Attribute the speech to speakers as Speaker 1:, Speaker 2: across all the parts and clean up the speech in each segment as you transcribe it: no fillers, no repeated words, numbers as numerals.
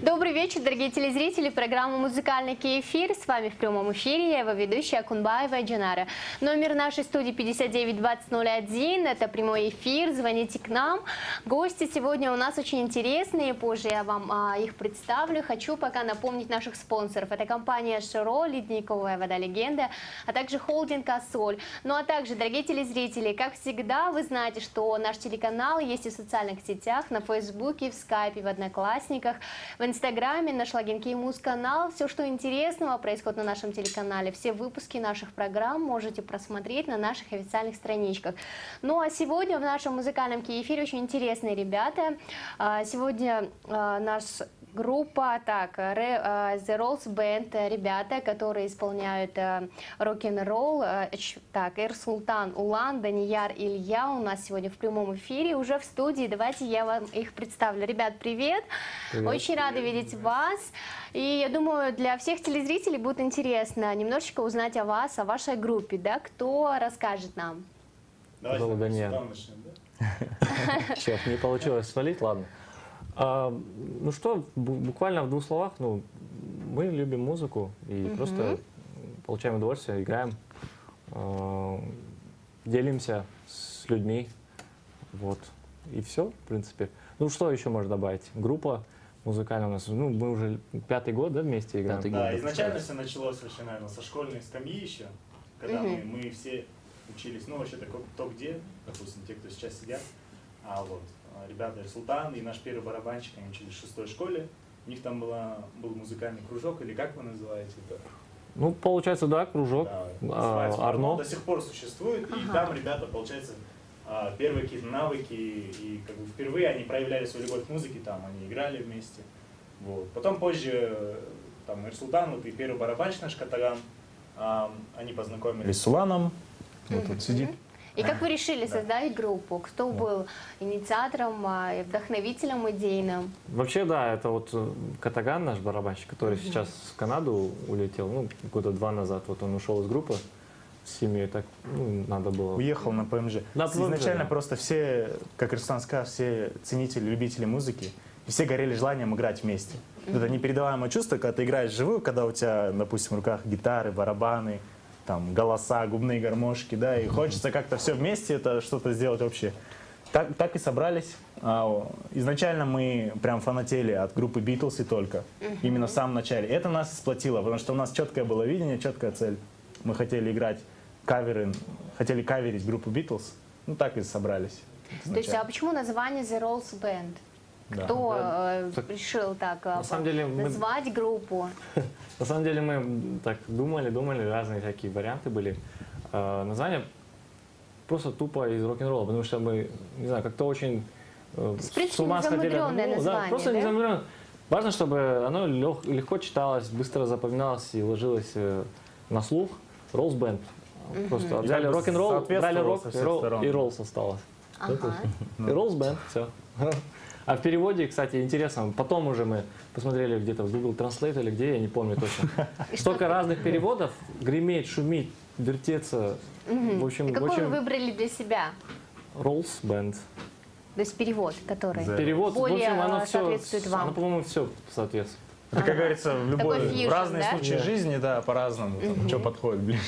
Speaker 1: Добрый вечер, дорогие телезрители. Программа «Музыкальный эфир». С вами в прямом эфире я, его ведущая Акунбаева Джанара. Номер нашей студии 592001. Это прямой эфир. Звоните к нам. Гости сегодня у нас очень интересные. Позже я вам их представлю. Хочу пока напомнить наших спонсоров. Это компания «Широ», ледниковая вода «Легенда», а также холдинг «Ассоль». Ну а также, дорогие телезрители, как всегда, вы знаете, что наш телеканал есть и в социальных сетях, на Фейсбуке, в Скайпе, в Одноклассниках, в Инстаграме, наш логин Кей-Муз-канал. Все, что интересного происходит на нашем телеканале, все выпуски наших программ можете просмотреть на наших официальных страничках. Ну а сегодня в нашем музыкальном Кей-эфире очень интересные ребята. Сегодня наша группа, The Rolls Band, ребята, которые исполняют рок-н-ролл. Так, Эрсултан, Улан, Данияр, Илья у нас сегодня в прямом эфире, уже в студии. Давайте я вам их представлю. Ребят, привет! Привет. Очень рада видеть вас. И я думаю, для всех телезрителей будет интересно немножечко узнать о вас, о вашей группе, да? Кто расскажет нам?
Speaker 2: Давайте Данияр. Черт, не получилось свалить, ладно. Ну что, буквально в двух словах, мы любим музыку и просто получаем удовольствие, играем, делимся с людьми, вот, и все, в принципе. Ну что еще можно добавить? Группа музыкальная у нас, мы уже 5-й год, да, вместе играем?
Speaker 3: Да, изначально все началось вообще, наверное, со школьной скамьи еще, когда мы все учились, вообще кто где, допустим, те, кто сейчас сидят, ребята Эрсултан и наш первый барабанщик, они учились в 6-й школе, у них там был музыкальный кружок, или как вы называете это?
Speaker 2: Ну, получается, да, кружок,
Speaker 3: да,
Speaker 2: Арно.
Speaker 3: До сих пор существует, и там ребята, получается, первые какие-то навыки, и как бы впервые они проявляли свою любовь к музыке, там они играли вместе. Вот. Потом позже, там, Эрсултан, и первый барабанщик наш Катаган, они познакомились с Уланом, вот тут сидит.
Speaker 1: И как вы решили создать группу? Кто был инициатором, вдохновителем идейным?
Speaker 2: Вообще, да, это вот Катаган, наш барабанщик, который сейчас в Канаду улетел, года 2 назад, вот он ушел из группы с семьей, так, надо было.
Speaker 3: Уехал на ПМЖ. Изначально просто все, как Руслан сказал, все ценители, любители музыки, и все горели желанием играть вместе. Это непередаваемое чувство, когда ты играешь вживую, когда у тебя, допустим, в руках гитары, барабаны, там, голоса, губные гармошки, да, и хочется как-то все вместе это что-то сделать вообще. Так и собрались. Изначально мы прям фанатели от группы Битлз и только, именно в самом начале. Это нас сплотило, потому что у нас четкое было видение, четкая цель. Мы хотели играть каверы, хотели каверить группу Битлз, так и собрались.
Speaker 1: То есть, а почему название The Rolls Band? Кто решил так назвать группу?
Speaker 2: На самом деле мы так думали, разные такие варианты были. Название просто тупо из рок-н-ролла, потому что мы, не знаю, как-то очень
Speaker 1: с ума сходили.
Speaker 2: Да, просто не замудренное. Важно, чтобы оно легко читалось, быстро запоминалось и ложилось на слух. Rolls Band. Просто взяли рок-н-ролл, брали рок, и Rolls осталось. И Rolls Band, все. А в переводе, кстати, интересно, потом уже мы посмотрели где-то в Google Translate или где, я не помню точно. Столько разных переводов, греметь, шуметь, вертеться. В общем,
Speaker 1: и какой вы выбрали для себя?
Speaker 2: Rolls Band.
Speaker 1: То есть перевод, который
Speaker 2: перевод,
Speaker 1: более
Speaker 2: в общем, оно
Speaker 1: соответствует вам.
Speaker 2: Оно, по-моему, все соответствует.
Speaker 3: Это, как говорится, в разные
Speaker 1: да?
Speaker 3: случаи жизни, да, по-разному, что подходит ближе.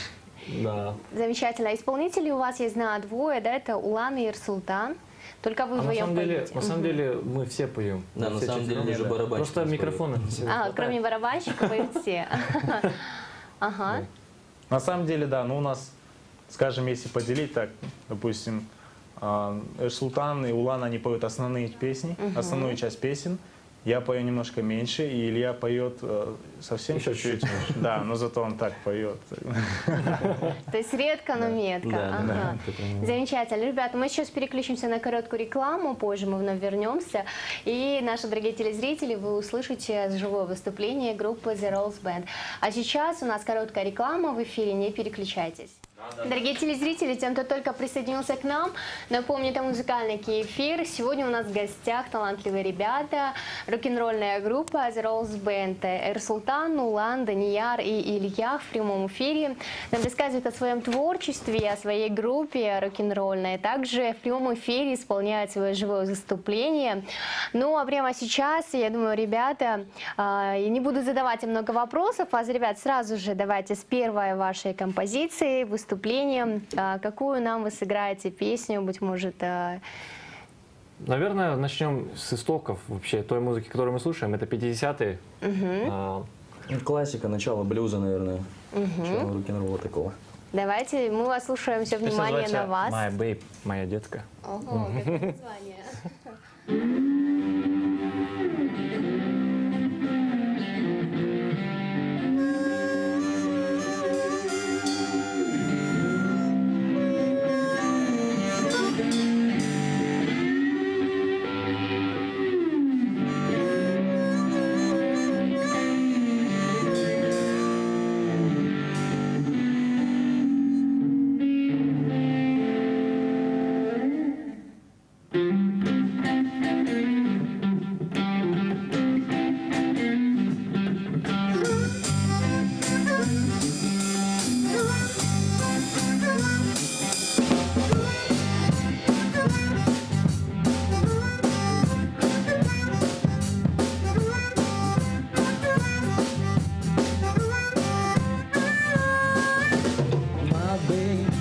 Speaker 2: Да.
Speaker 1: Замечательно. Исполнители у вас, я знаю, двое, да, это Улан и Эрсултан. Только вы вдвоем поете.
Speaker 2: На самом деле мы все поем.
Speaker 4: Да, на самом деле даже барабанщик.
Speaker 2: Просто микрофона.
Speaker 1: Кроме барабанщика поют все.
Speaker 3: На самом деле, да, у нас, скажем, если поделить так, допустим, Эрсултан и Улан, они поют основные песни, основную часть песен. Я пою немножко меньше, и Илья поет совсем чуть-чуть. Да, но зато он так поет.
Speaker 1: То есть редко, но метко. Замечательно. Ребята, мы сейчас переключимся на короткую рекламу, позже мы вновь вернемся. И наши дорогие телезрители, вы услышите живое выступление группы The Rolls Band. А сейчас у нас короткая реклама в эфире, не переключайтесь. Дорогие телезрители, тем, кто только присоединился к нам, напомню, это музыкальный Киефир. Сегодня у нас в гостях талантливые ребята, рок-н-ролльная группа The Rose Band. Эрсултан, Нулан, Данияр и Илья в прямом эфире нам рассказывают о своем творчестве, о своей группе рок-н-ролльной. Также в прямом эфире исполняют свое живое выступление. Ну а прямо сейчас, я думаю, ребята, я не буду задавать им много вопросов, а ребят, сразу же давайте с первой вашей композиции, выступлением. Какую нам вы сыграете песню, быть может?
Speaker 2: Наверное, начнем с истоков вообще той музыки, которую мы слушаем. Это 50-е.
Speaker 4: Классика, начало блюза, наверное. Начало рок-н-ролла такого.
Speaker 1: Давайте, мы вас слушаем, все внимание на вас.
Speaker 2: My Babe, моя детка.
Speaker 1: Ого, какое название.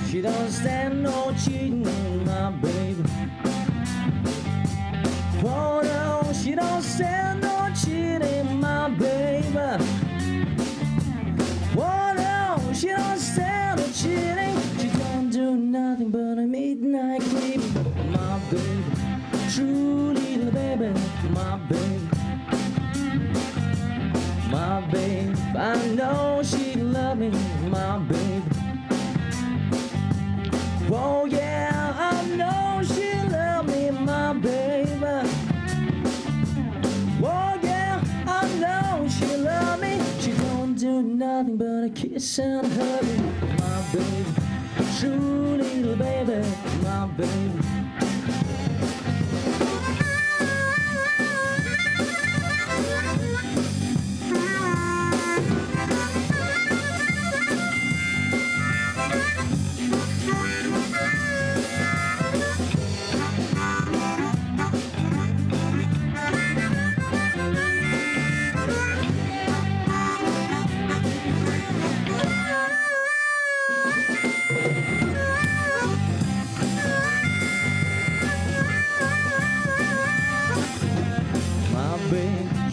Speaker 5: She don't stand no cheating, my baby. Oh no, she don't stand no cheating, my baby. Oh no, she don't stand no cheating. She don't do nothing but a midnight creep, my baby. True little baby, my baby. My baby, I know she love me, my baby. Oh yeah, I know she love me, my baby. Oh yeah, I know she love me. She don't do nothing but a kiss and hug me, my baby. True little baby, my baby.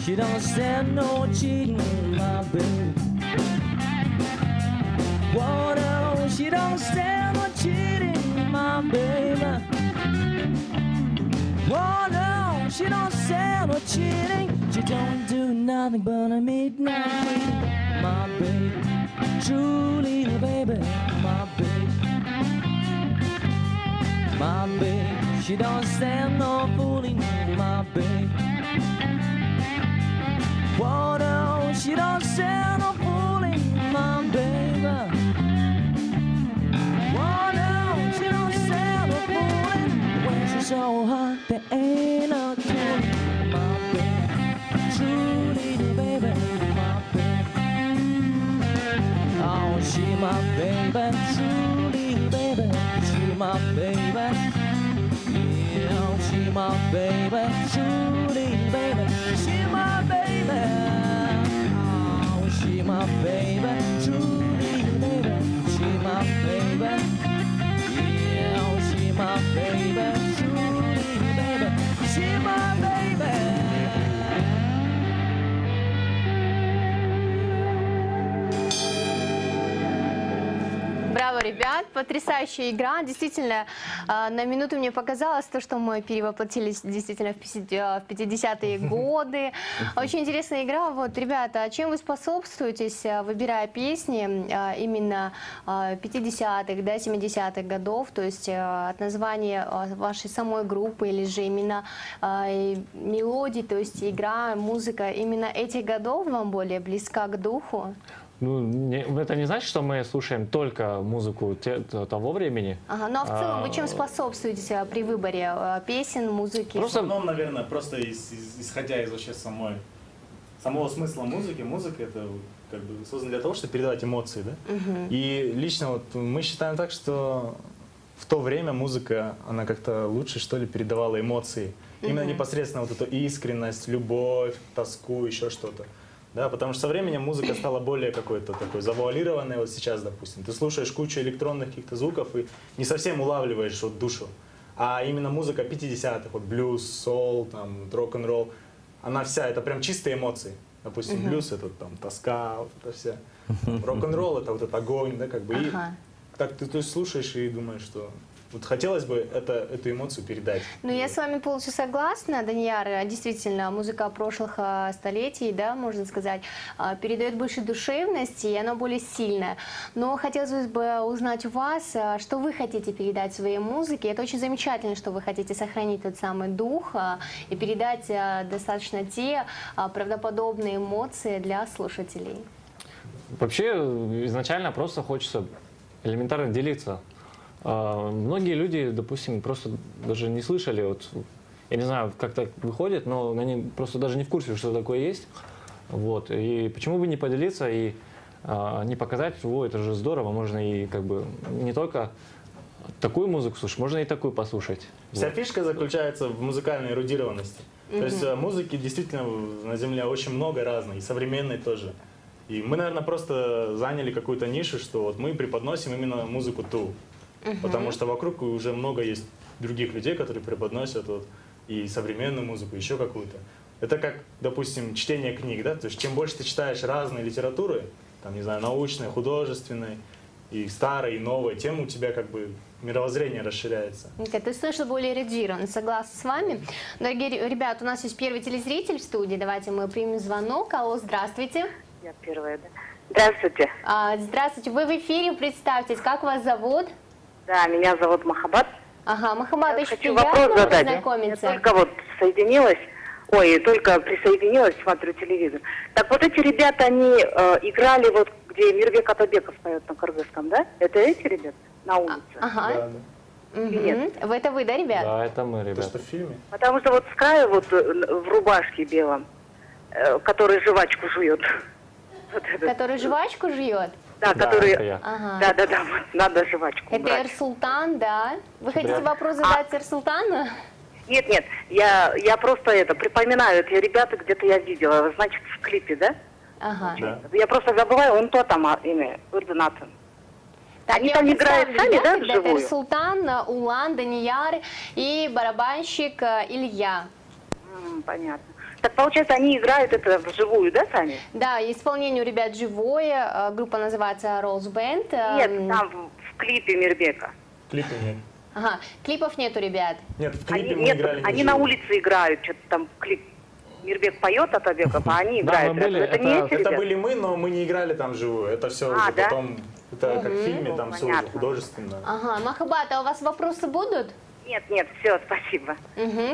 Speaker 5: She don't stand no cheating, my baby. Oh no, she don't stand no cheating, my baby. Oh no, she don't stand no cheating. She don't do nothing but a midnight creep, my baby. True little baby, my baby. My baby, she don't stand no fooling, my baby. Oh no, she don't stand no fooling, my baby. Oh no, she don't stand no fooling. When she's so hot, there ain't no telling, my baby. True little baby, my baby. Oh, she my baby, true little baby. She my baby. Yeah, oh, she my baby, true little baby. She my baby. Oh, she my baby, true little baby. She my baby. Yeah, oh, she my baby, true little baby. She my baby.
Speaker 1: Браво, ребят, потрясающая игра. Действительно, на минуту мне показалось то, что мы перевоплотились действительно в 50-е годы. Очень интересная игра. Вот, ребята, а чем вы способствуете, выбирая песни именно 50-х, да, 70-х годов, то есть от названия вашей самой группы или же именно мелодии, то есть игра, музыка именно этих годов вам более близка к духу?
Speaker 2: Ну, это не значит, что мы слушаем только музыку того времени.
Speaker 1: Ага, ну а в целом вы чем способствуете при выборе песен, музыки?
Speaker 3: В основном, наверное, просто исходя из вообще самого смысла музыки. Музыка это как бы создана для того, чтобы передавать эмоции, да? И лично вот мы считаем так, что в то время музыка, она как-то лучше, что ли, передавала эмоции. Именно непосредственно вот эту искренность, любовь, тоску, еще что-то. Да, потому что со временем музыка стала более какой-то такой завуалированной. Вот сейчас, допустим, ты слушаешь кучу электронных каких-то звуков и не совсем улавливаешь вот душу. А именно музыка 50-х, вот блюз, соул, там, рок-н-ролл, она вся, это прям чистые эмоции. Допустим, блюз это там тоска, вот это вся. Рок-н-ролл это вот этот огонь, да, как бы. И так ты слушаешь и думаешь, что вот хотелось бы эту эмоцию передать.
Speaker 1: Ну, я с вами полностью согласна, Данияр. Действительно, музыка прошлых столетий, да, можно сказать, передает больше душевности, и она более сильная. Но хотелось бы узнать у вас, что вы хотите передать в своей музыке. Это очень замечательно, что вы хотите сохранить тот самый дух и передать достаточно те правдоподобные эмоции для слушателей.
Speaker 2: Вообще, изначально просто хочется элементарно делиться. Многие люди, допустим, просто даже не слышали, вот, я не знаю, как так выходит, но они просто даже не в курсе, что такое есть. Вот. И почему бы не поделиться и не показать, о, это же здорово, можно и как бы не только такую музыку слушать, можно и такую послушать.
Speaker 3: Вся
Speaker 2: вот.
Speaker 3: фишка заключается в музыкальной эрудированности. То есть музыки действительно на Земле очень много разной, и современной тоже. И мы, наверное, просто заняли какую-то нишу, что вот мы преподносим именно музыку ту. Потому что вокруг уже много есть других людей, которые преподносят вот и современную музыку, еще какую-то. Это как, допустим, чтение книг, да? То есть чем больше ты читаешь разной литературы, там, не знаю, научной, художественной, и старой, и новой, тем у тебя как бы мировоззрение расширяется.
Speaker 1: То есть слышно более эрудирован. Согласна с вами. Дорогие ребята, у нас есть первый телезритель в студии. Давайте мы примем звонок. Алло, здравствуйте.
Speaker 6: Я первая, да. Здравствуйте.
Speaker 1: Здравствуйте. Вы в эфире. Представьтесь, как вас зовут?
Speaker 6: Да, меня зовут Махаббат.
Speaker 1: Ага, Махаббат, очень
Speaker 6: хочу
Speaker 1: приятно
Speaker 6: вопрос задать.
Speaker 1: познакомиться.
Speaker 6: Я только вот соединилась, только присоединилась, смотрю телевизор. Так вот эти ребята, они играли вот, где Мирбек Атабеков поет на кыргызском, да? Это эти ребята на улице?
Speaker 1: Ага.
Speaker 3: Да.
Speaker 6: Нет.
Speaker 1: Это вы, да, ребят?
Speaker 2: Да, это мы,
Speaker 3: То,
Speaker 2: ребята.
Speaker 3: что в фильме.
Speaker 6: Потому что вот с краю вот в рубашке белом, который жвачку жует. Вот этот.
Speaker 1: Который жвачку жует?
Speaker 6: Да,
Speaker 2: Да,
Speaker 6: который...
Speaker 2: это я.
Speaker 1: Ага.
Speaker 6: Да, вот, надо жвачку
Speaker 1: Это
Speaker 6: убрать.
Speaker 1: Эрсултан, да? Вы хотите вопрос задать Эрсултану?
Speaker 6: Нет, я просто припоминаю, эти ребята где-то я видела, значит, в клипе, да?
Speaker 1: Ага.
Speaker 3: Да.
Speaker 6: Я просто забываю, он то там имя, Урдунатын.
Speaker 1: Так,
Speaker 6: Они
Speaker 1: я
Speaker 6: там
Speaker 1: вам
Speaker 6: играют
Speaker 1: представлю,
Speaker 6: сами, да,
Speaker 1: ребята, это
Speaker 6: вживую?
Speaker 1: Эрсултан, Улан, Данияр и барабанщик Илья.
Speaker 6: Понятно. Так получается, они играют это вживую, да, сами?
Speaker 1: Да, исполнение у ребят живое, группа называется Rose Band.
Speaker 6: Нет, там в клипе Мирбека.
Speaker 3: Клипа нет.
Speaker 1: Ага, клипов нету, ребят.
Speaker 3: Нет, в клипе
Speaker 6: Они,
Speaker 3: мы
Speaker 6: нет,
Speaker 3: играли не
Speaker 6: они
Speaker 3: вживую.
Speaker 6: на улице играют, что-то там клип. Мирбек поет Атабеков, а они
Speaker 2: Да,
Speaker 6: играют.
Speaker 2: мы были,
Speaker 6: это не эти
Speaker 3: Это
Speaker 6: ребята?
Speaker 3: были мы, но мы не играли там вживую. Это все
Speaker 6: А,
Speaker 3: уже
Speaker 6: да?
Speaker 3: потом, это как в фильме, там все уже
Speaker 6: понятно.
Speaker 3: художественно.
Speaker 1: Ага, Махабат, а у вас вопросы будут?
Speaker 6: Нет, все, спасибо.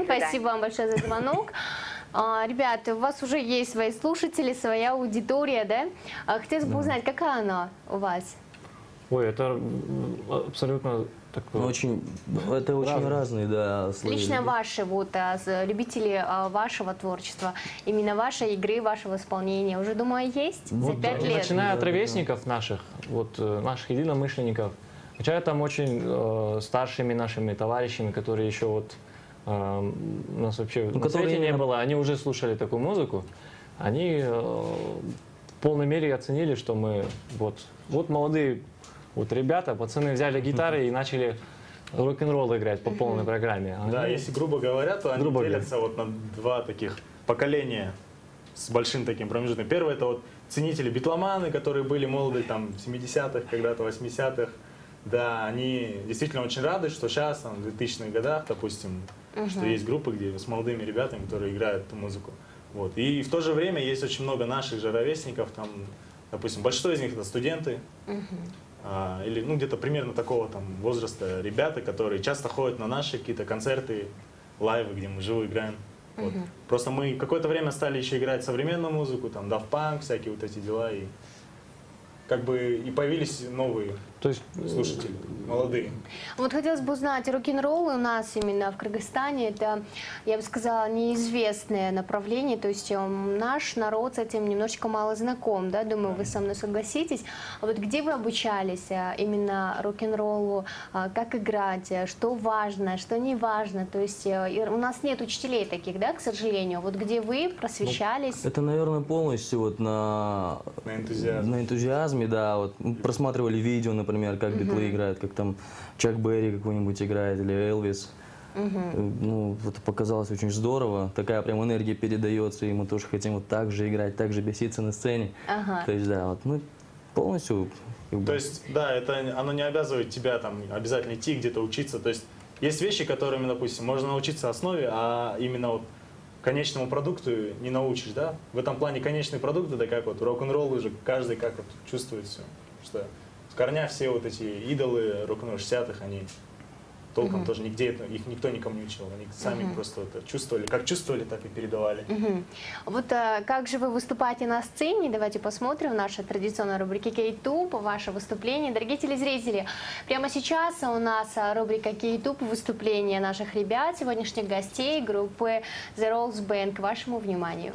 Speaker 1: Спасибо вам большое за звонок. Ребята, у вас уже есть свои слушатели, своя аудитория, да? Хотелось бы узнать, какая она у вас?
Speaker 2: Ой, это абсолютно такое...
Speaker 4: Это очень разные, да, слои.
Speaker 1: Лично ваши, любители вашего творчества, именно вашей игры, вашего исполнения, уже, думаю, есть за 5 лет?
Speaker 2: Начиная от ровесников наших, наших единомышленников, начиная там очень старшими нашими товарищами, которые еще у нас вообще на свете не было, они уже слушали такую музыку, они в полной мере оценили, что мы вот молодые ребята, пацаны взяли гитары и начали рок-н-ролл играть по полной программе.
Speaker 3: Да, если грубо говоря, то они делятся на два таких поколения с большим таким промежутком. Первое — это ценители битломаны, которые были молоды там в 70-х, когда-то 80-х. Да, они действительно очень рады, что сейчас, там, в 2000-х годах, допустим, что есть группы, где с молодыми ребятами, которые играют эту музыку. Вот. И в то же время есть очень много наших же ровесников, там, допустим, большинство из них это студенты, или где-то примерно такого там возраста ребята, которые часто ходят на наши какие-то концерты, лайвы, где мы живо играем. Вот. Просто мы какое-то время стали еще играть современную музыку, там Daft Punk, всякие вот эти дела. И как бы и появились новые слушатели, молодые.
Speaker 1: Вот хотелось бы узнать, рок-н-ролл у нас именно в Кыргызстане, это, я бы сказала, неизвестное направление, то есть наш народ с этим немножечко мало знаком, да, думаю, вы со мной согласитесь. А вот где вы обучались именно рок-н-роллу, как играть, что важно, что не важно, то есть у нас нет учителей таких, да, к сожалению, вот где вы просвещались?
Speaker 4: Это, наверное, полностью вот на энтузиазме, да, вот просматривали видео, например, как Битлы играют, как там Чак Берри какой-нибудь играет или Элвис. Ну, это показалось очень здорово, такая прям энергия передается, и мы тоже хотим вот так же играть, так же беситься на сцене. То есть, да, вот, ну, полностью.
Speaker 3: То есть, да, это оно не обязывает тебя там обязательно идти где-то учиться, то есть есть вещи, которыми, допустим, можно научиться основе, а именно вот конечному продукту не научишь, да? В этом плане конечный продукт, это как вот рок-н-ролл уже, каждый как вот чувствует все, что с корня все вот эти идолы рок-н-ролл 60-х, они толком тоже нигде их никто никому не учил, они сами просто это чувствовали, как чувствовали, так и передавали.
Speaker 1: Вот как же вы выступаете на сцене? Давайте посмотрим наша традиционная рубрика K-Tube, ваше выступление. Дорогие телезрители, прямо сейчас у нас рубрика K-Tube, выступление наших ребят, сегодняшних гостей группы The Rose Band. К вашему вниманию.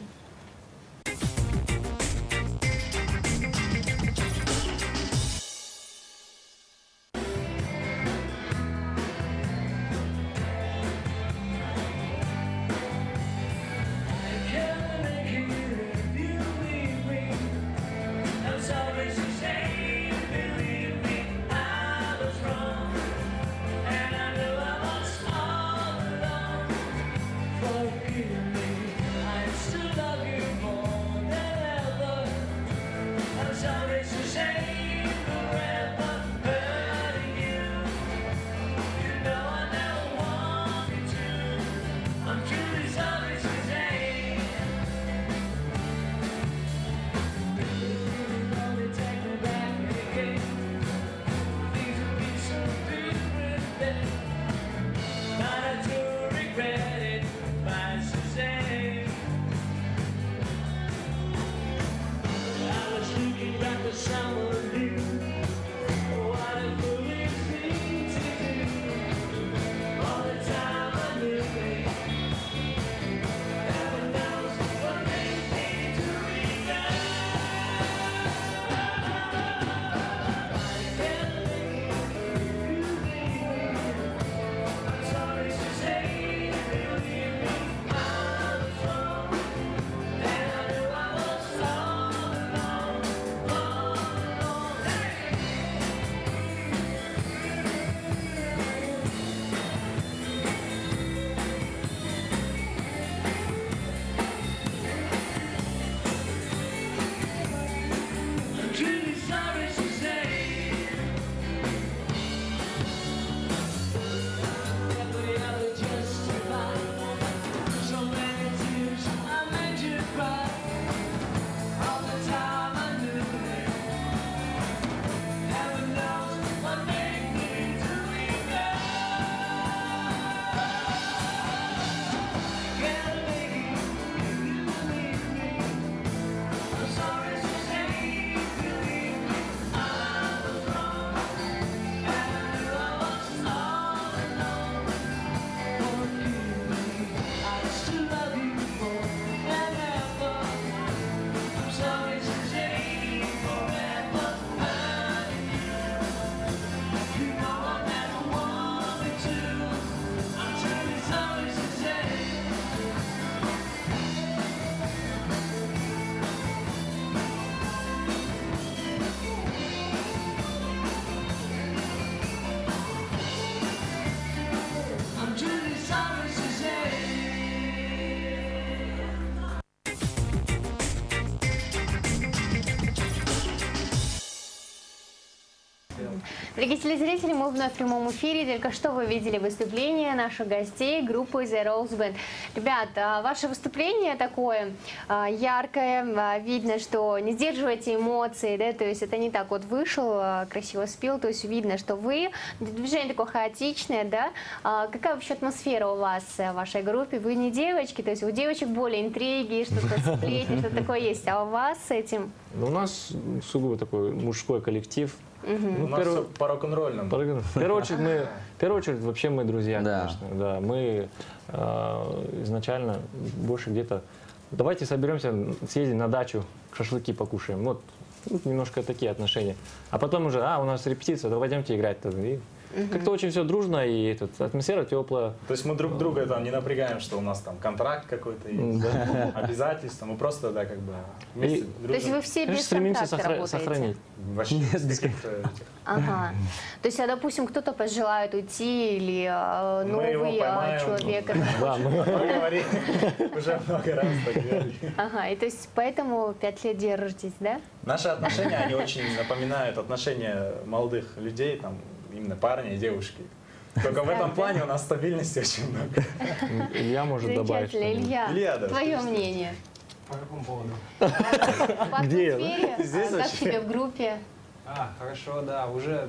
Speaker 1: Дорогие телезрители, мы вновь в прямом эфире. Только что вы видели выступление наших гостей группы The Rose Band. Ребят, ваше выступление такое яркое, видно, что не сдерживаете эмоции, да, то есть это не так вот вышел, красиво спел, то есть видно, что вы, движение такое хаотичное, да. Какая вообще атмосфера у вас в вашей группе? Вы не девочки, то есть у девочек более интриги, что-то сплетни, что-то такое есть, а у вас с этим?
Speaker 2: У нас сугубо такой мужской коллектив.
Speaker 3: У нас все по рок-н-ролльному.
Speaker 2: В первую очередь, вообще мы друзья,
Speaker 4: Да.
Speaker 2: конечно. Да, мы изначально больше где-то... Давайте соберемся, съездим на дачу, шашлыки покушаем. Вот немножко такие отношения. А потом уже, у нас репетиция, то пойдемте играть. И как-то очень все дружно, и атмосфера теплая.
Speaker 3: То есть мы друг друга там не напрягаем, что у нас там контракт какой-то есть, обязательства. Мы просто, да, как бы вместе
Speaker 1: То есть вы все без
Speaker 2: стремимся
Speaker 1: контракта работаете?
Speaker 2: сохранить.
Speaker 3: вообще без каких-то этих.
Speaker 1: Ага. То есть, допустим, кто-то пожелает уйти или
Speaker 3: Мы его
Speaker 1: новый
Speaker 3: поймаем.
Speaker 1: человек.
Speaker 2: Да, мы...
Speaker 3: Поговорим. Уже много раз так делали.
Speaker 1: Ага, и то есть поэтому 5 лет держитесь, да?
Speaker 3: Наши отношения, они очень напоминают отношения молодых людей, там, именно парня и девушки. Только в этом плане у нас стабильности очень много.
Speaker 2: Илья может добавить.
Speaker 1: Замечательно.
Speaker 2: что-нибудь.
Speaker 1: Илья,
Speaker 3: да,
Speaker 1: твое
Speaker 3: что
Speaker 1: мнение?
Speaker 7: По какому поводу?
Speaker 1: По
Speaker 2: Где?
Speaker 1: атмосфере?
Speaker 3: Здесь
Speaker 1: Как
Speaker 3: вообще?
Speaker 1: тебе в группе?
Speaker 7: Хорошо, да, уже...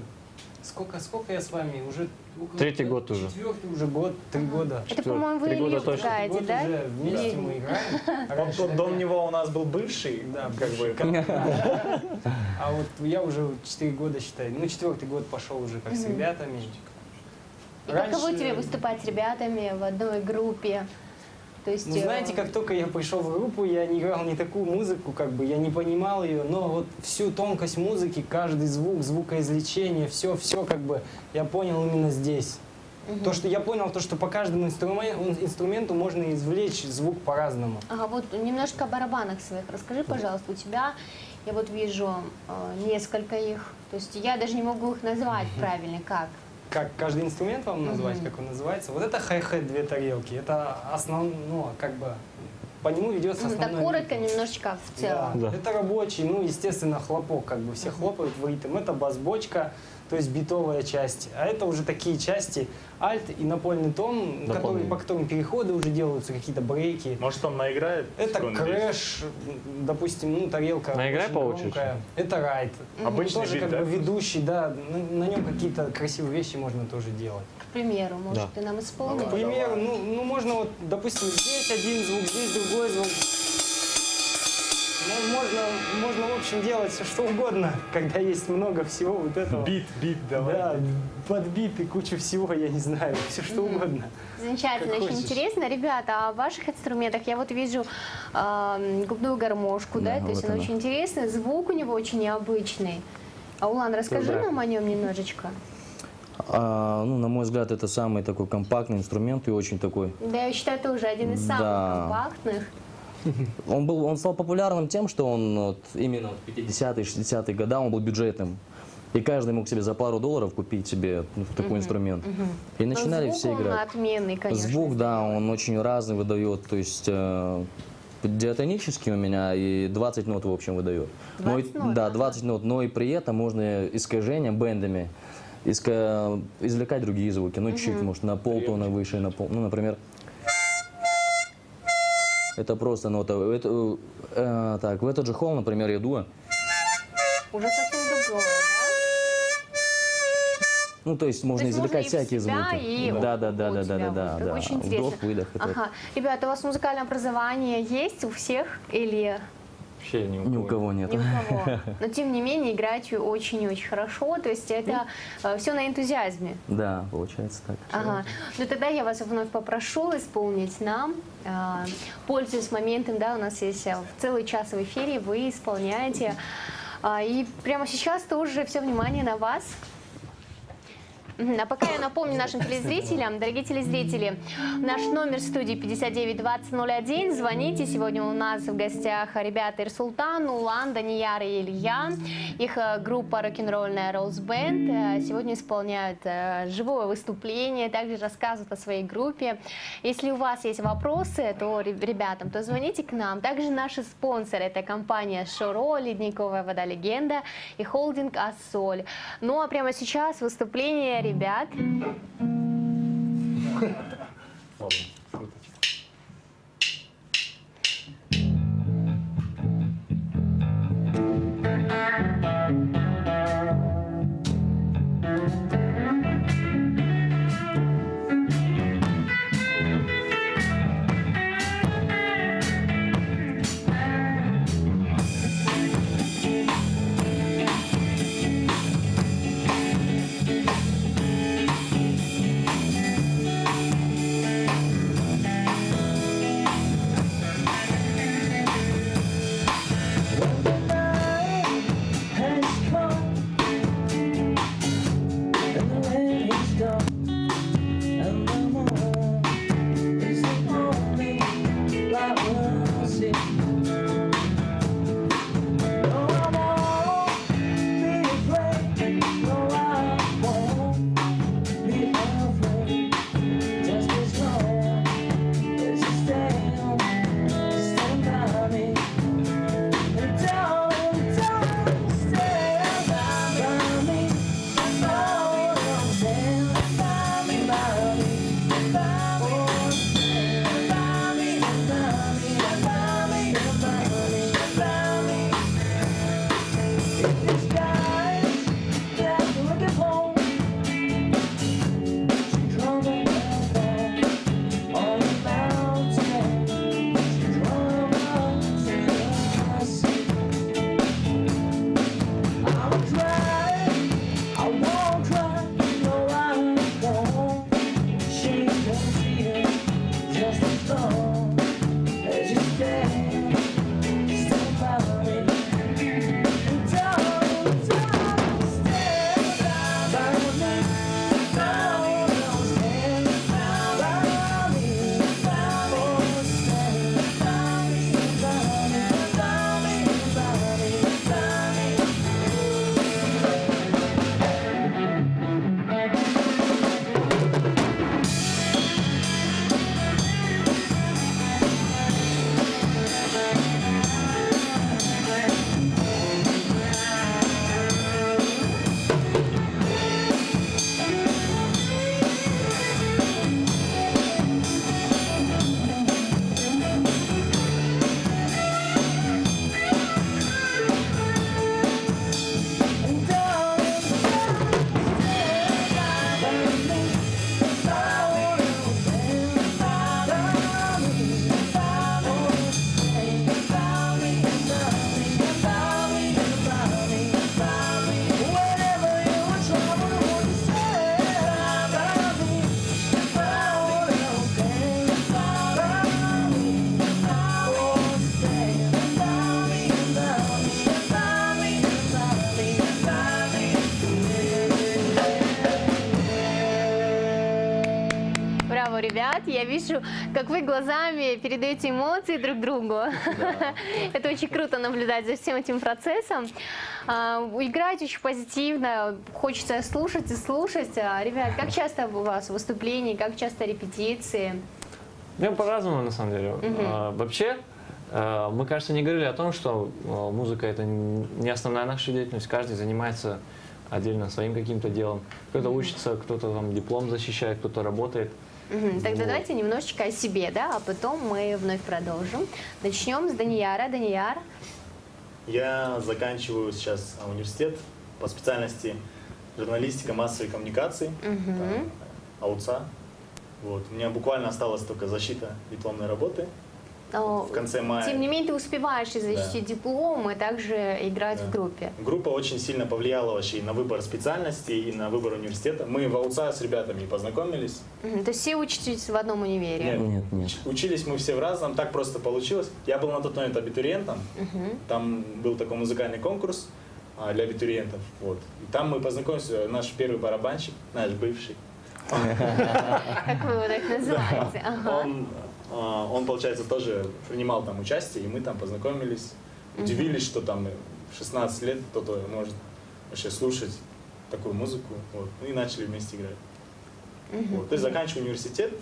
Speaker 7: Сколько я с вами? Уже около...
Speaker 2: Третий год уже.
Speaker 7: Четвертый уже год, 3 года.
Speaker 1: Это, по-моему, вы
Speaker 2: 3 года
Speaker 1: Илью
Speaker 2: точно.
Speaker 1: играете,
Speaker 7: Год
Speaker 1: да?
Speaker 7: уже вместе мы играем. Раньше
Speaker 3: Вот до
Speaker 7: я-
Speaker 3: него у нас был бывший,
Speaker 7: Да,
Speaker 3: как бы.
Speaker 7: А вот я уже 4 года, считай, 4-й год пошел уже как с ребятами.
Speaker 1: И каково тебе выступать с ребятами в одной группе? То есть,
Speaker 7: Ну, знаете, как только я пришел в группу, я не играл не такую музыку, как бы, я не понимал ее, но вот всю тонкость музыки, каждый звук, звукоизвлечение, все, как бы, я понял именно здесь. То, что я понял, то, что по каждому инструменту можно извлечь звук по-разному.
Speaker 1: Ага, вот немножко о барабанах своих. Расскажи, пожалуйста, у тебя, я вот вижу несколько их, то есть я даже не могу их назвать правильно, как?
Speaker 7: Как каждый инструмент вам назвать, как он называется? Вот это хай-хет, 2 тарелки, это основное, как бы, по нему ведется
Speaker 1: Ну,
Speaker 7: основной
Speaker 1: так коротко
Speaker 7: ритм.
Speaker 1: немножечко в
Speaker 7: Да.
Speaker 1: целом.
Speaker 7: Это рабочий, ну, естественно, хлопок, как бы все хлопают в ритм. Это бас-бочка, то есть битовая часть. А это уже такие части, альт и напольный тон, по которым переходы уже делаются, какие-то брейки.
Speaker 3: Может, он наиграет?
Speaker 7: Это
Speaker 3: секунд 10?
Speaker 7: крэш, допустим, тарелка
Speaker 2: Наиграй
Speaker 7: очень
Speaker 2: по очереди.
Speaker 7: громкая. Это райд.
Speaker 3: Обычный
Speaker 7: Тоже
Speaker 3: бит,
Speaker 7: как
Speaker 3: да?
Speaker 7: бы ведущий, да, на нем какие-то красивые вещи можно тоже делать.
Speaker 1: К примеру, может, ты нам исполнишь?
Speaker 7: К примеру, ну можно вот, допустим, здесь один звук, здесь другой звук. Ну, можно, в общем, делать все что угодно, когда есть много всего вот этого.
Speaker 3: Бит, давай.
Speaker 7: Да, под бит и куча всего, я не знаю, все что угодно.
Speaker 1: Замечательно,
Speaker 7: Как
Speaker 1: очень
Speaker 7: хочешь.
Speaker 1: интересно. Ребята, а в ваших инструментах я вот вижу губную гармошку, да,
Speaker 4: Да,
Speaker 1: то есть
Speaker 4: вот
Speaker 1: она
Speaker 4: она.
Speaker 1: очень интересная, звук у него очень необычный. Аулан, расскажи
Speaker 2: Да.
Speaker 1: нам о нем немножечко.
Speaker 4: Ну, на мой взгляд, это самый такой компактный инструмент и очень такой.
Speaker 1: Да, я считаю, это уже один из самых
Speaker 4: Да.
Speaker 1: компактных.
Speaker 4: Он стал популярным тем, что он вот, именно в 50-е, 60-е годы он был бюджетным. И каждый мог себе за пару долларов купить себе такой инструмент. И начинали
Speaker 1: Но
Speaker 4: все
Speaker 1: звук он
Speaker 4: играть.
Speaker 1: отменный, конечно.
Speaker 4: Звук, да, он очень разный выдает. То есть диатонический у меня и 20 нот в общем выдает.
Speaker 1: 20 нот,
Speaker 4: да,
Speaker 1: ага.
Speaker 4: 20 нот, но и при этом можно искажения бендами извлекать другие звуки. Ну, чуть, может, на полтона выше, на пол. Ну, например, это просто нота. Так, в этот же холл, например, я дуа.
Speaker 1: Уже совсем другое, да?
Speaker 4: Ну, то есть можно
Speaker 1: То есть
Speaker 4: извлекать
Speaker 1: можно и в
Speaker 4: всякие
Speaker 1: себя,
Speaker 4: звуки.
Speaker 1: и
Speaker 4: Да, да, да,
Speaker 1: у
Speaker 4: да,
Speaker 1: тебя
Speaker 4: да, да,
Speaker 1: вот.
Speaker 4: да.
Speaker 1: Очень интересно.
Speaker 4: Вдох, выдох. Это
Speaker 1: Ага. Ребята, у вас музыкальное образование есть у всех или
Speaker 2: Вообще
Speaker 4: ни у кого нет.
Speaker 1: ни у кого? Но тем не менее играете очень и очень хорошо, то есть это все на энтузиазме.
Speaker 4: Да, получается так.
Speaker 1: Ага. Ну тогда я вас вновь попрошу исполнить нам, пользуясь моментом, да, у нас есть целый час в эфире, вы исполняете. И прямо сейчас тоже все внимание на вас. А пока я напомню нашим телезрителям, дорогие телезрители, наш номер студии 592001. Звоните. Сегодня у нас в гостях ребята Ирсултан, Улан, Данияр и Илья. Их группа рок-н-ролльная Rose Band сегодня исполняют живое выступление, также рассказывают о своей группе. Если у вас есть вопросы, то ребятам, то звоните к нам. Также наши спонсоры — это компания Шоро, Ледниковая вода Легенда и холдинг Ассоль. Ну а прямо сейчас выступление ребят. ребят. Я вижу, как вы глазами передаете эмоции друг другу. Это очень круто наблюдать за всем этим процессом. Играете очень позитивно, хочется слушать и слушать. Ребят, как часто у вас выступления, как часто репетиции?
Speaker 2: Ну, по-разному, на самом деле. Вообще, мы, кажется, не говорили о том, что музыка — это не основная наша деятельность. Каждый занимается отдельно своим каким-то делом. Кто-то учится, кто-то там диплом защищает, кто-то работает.
Speaker 1: Тогда давайте немножечко о себе, да, а потом мы вновь продолжим. Начнем с Данияра. Данияр.
Speaker 3: Я заканчиваю сейчас университет по специальности журналистика массовой коммуникации, АУЦА. Вот. У меня буквально осталась только защита дипломной работы в конце мая.
Speaker 1: Тем не менее, ты успеваешь и защитить диплом, и также играть в группе.
Speaker 3: Группа очень сильно повлияла вообще и на выбор специальности, и на выбор университета. Мы в АУЦА с ребятами познакомились.
Speaker 1: То есть все учитесь в одном универе?
Speaker 4: Нет.
Speaker 3: Учились мы все в разном, так просто получилось. Я был на тот момент абитуриентом, там был такой музыкальный конкурс для абитуриентов. Вот. И там мы познакомились, наш первый барабанщик, наш бывший.
Speaker 1: Как вы его так называете?
Speaker 3: Он, получается, тоже принимал там участие, и мы там познакомились. Удивились, что там в 16 лет кто-то может вообще слушать такую музыку. Вот. И начали вместе играть. Вот. То есть заканчиваю университет,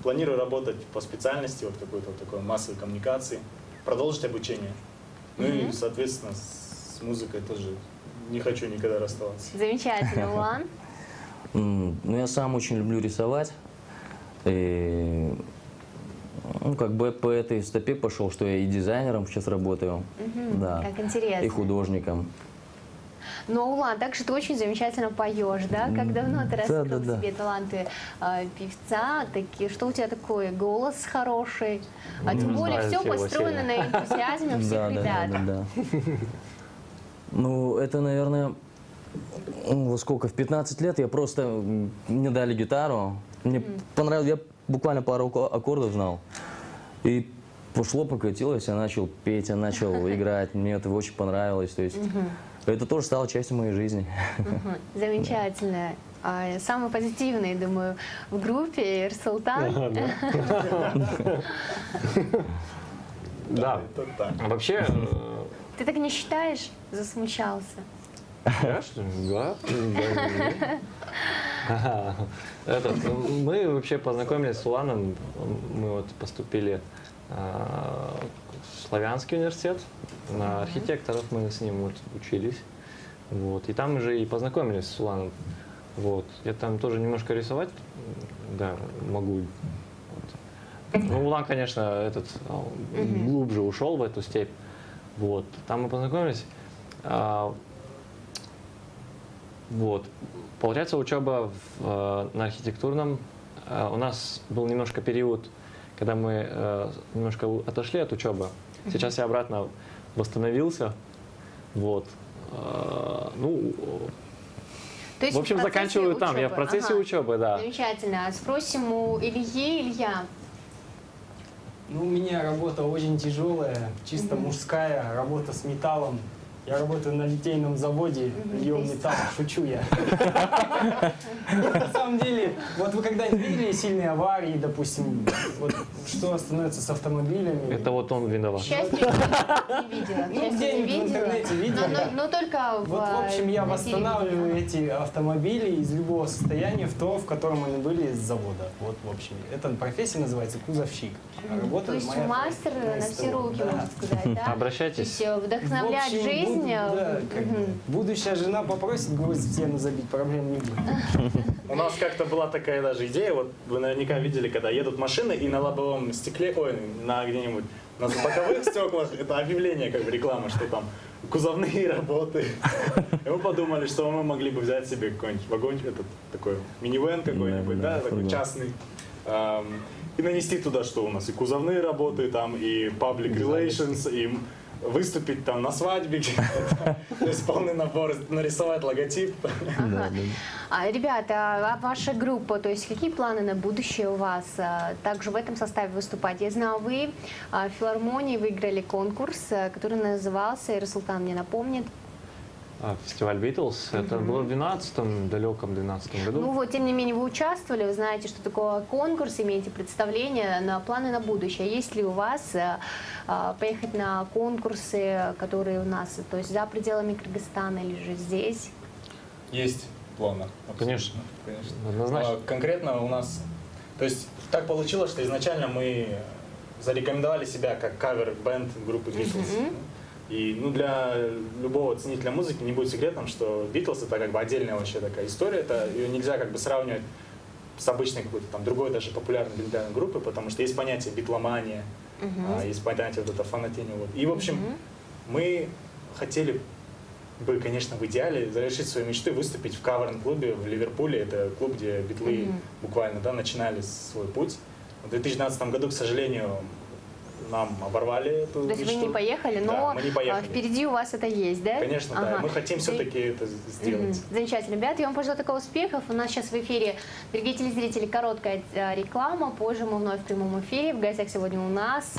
Speaker 3: планирую работать по специальности, вот какой-то вот такой массовой коммуникации, продолжить обучение. Ну и, соответственно, с музыкой тоже не хочу никогда расставаться.
Speaker 1: Замечательно, Улан.
Speaker 4: Ну, я сам очень люблю рисовать. И, ну, как бы по этой стопе пошел, что я и дизайнером сейчас работаю. Да.
Speaker 1: Как интересно.
Speaker 4: И художником.
Speaker 1: Но, Улан, также ты очень замечательно поешь, да? Как давно ты раскрыл в себе таланты певца? Что у тебя такое? Голос хороший. А тем более все построено на энтузиазме у всех ребят.
Speaker 4: Да. Ну, это, наверное, во сколько, в 15 лет я просто, мне дали гитару, мне понравилось, я буквально пару аккордов знал. И пошло, покатилось, я начал петь, я начал играть, мне это очень понравилось. То есть это тоже стало частью моей жизни.
Speaker 1: Замечательно. Самый позитивный, думаю, в группе Эрсултан.
Speaker 2: Да, вообще...
Speaker 1: Ты так не считаешь? Засмущался.
Speaker 2: Я что ли? Да. Мы вообще познакомились с Уланом, мы вот поступили в Славянский университет, на архитекторов мы с ним вот учились. Вот. И там мы же и познакомились с Уланом. Вот. Я там тоже немножко рисовать, да, могу. Вот. Ну, Улан, конечно, глубже ушел в эту степь. Вот. Там мы познакомились. Вот. Получается, учеба на архитектурном. У нас был немножко период, когда мы немножко отошли от учебы. Сейчас я обратно восстановился. Вот. Ну,
Speaker 1: то есть
Speaker 2: в общем, заканчиваю там. Я в процессе учебы, да.
Speaker 1: Замечательно. Спросим у Ильи. Илья.
Speaker 7: Ну, у меня работа очень тяжелая, чисто мужская, работа с металлом. Я работаю на литейном заводе, льем металл, шучу я. На самом деле, вот вы когда-нибудь видели сильные аварии, допустим, вот что становится с автомобилями?
Speaker 2: Это вот он виноват.
Speaker 1: К счастью, не видела.
Speaker 7: Ну, где-нибудь в интернете видела.
Speaker 1: Но только
Speaker 7: вот, в общем, я восстанавливаю эти автомобили из любого состояния в то, в котором они были с завода. Вот, в общем, эта профессия называется кузовщик.
Speaker 1: То есть мастер на все руки, можно сказать, да?
Speaker 2: Обращайтесь.
Speaker 1: То есть вдохновлять жизнь.
Speaker 7: Да, будущая жена попросит гвоздь в стену забить, проблем не будет.
Speaker 3: У нас как-то была такая даже идея, вот вы наверняка видели, когда едут машины и на лобовом стекле, ой, на где-нибудь, на боковых стеклах, это объявление, как бы реклама, что там кузовные работы. И мы подумали, что мы могли бы взять себе какой-нибудь вагончик, этот такой минивэн какой-нибудь, да, такой частный. И нанести туда, что у нас и кузовные работы, там, и public relations, и выступить там на свадьбе, то есть полный набор, нарисовать логотип.
Speaker 1: Ребята, а ваша группа, то есть какие планы на будущее у вас? Также в этом составе выступать? Я знаю, вы в филармонии выиграли конкурс, который назывался, Эрсултан мне напомнит.
Speaker 2: фестиваль Beatles. Это было в 12-м, далеком 12-м году.
Speaker 1: Ну вот, тем не менее, вы участвовали, вы знаете, что такое конкурс, имеете представление на планы на будущее. Есть ли у вас поехать на конкурсы, которые у нас, то есть за пределами Кыргызстана или же здесь?
Speaker 3: Есть планы.
Speaker 2: Конечно.
Speaker 3: Конечно.
Speaker 2: Однозначно.
Speaker 3: Конкретно у нас, то есть так получилось, что изначально мы зарекомендовали себя как кавер-бенд группы Beatles. И ну, для любого ценителя музыки не будет секретом, что Beatles это как бы отдельная вообще такая история. Это, ее нельзя как бы сравнивать с обычной какой-то там другой даже популярной легендарной группой, потому что есть понятие битломания, есть понятие вот это фанатение. Вот. И в общем мы хотели бы, конечно, в идеале завершить свои мечты, выступить в каверном клубе в Ливерпуле. Это клуб, где битлы буквально начинали свой путь. В 2012 году, к сожалению, нам оборвали эту мечту.
Speaker 1: То есть вы не поехали, но
Speaker 3: мы не поехали.
Speaker 1: Впереди у вас это есть, да?
Speaker 3: Конечно, да. Мы хотим все-таки это сделать.
Speaker 1: Замечательно. Ребята, я вам пожелаю такого успехов. У нас сейчас в эфире, дорогие телезрители, короткая реклама. Позже мы вновь в прямом эфире. В гостях сегодня у нас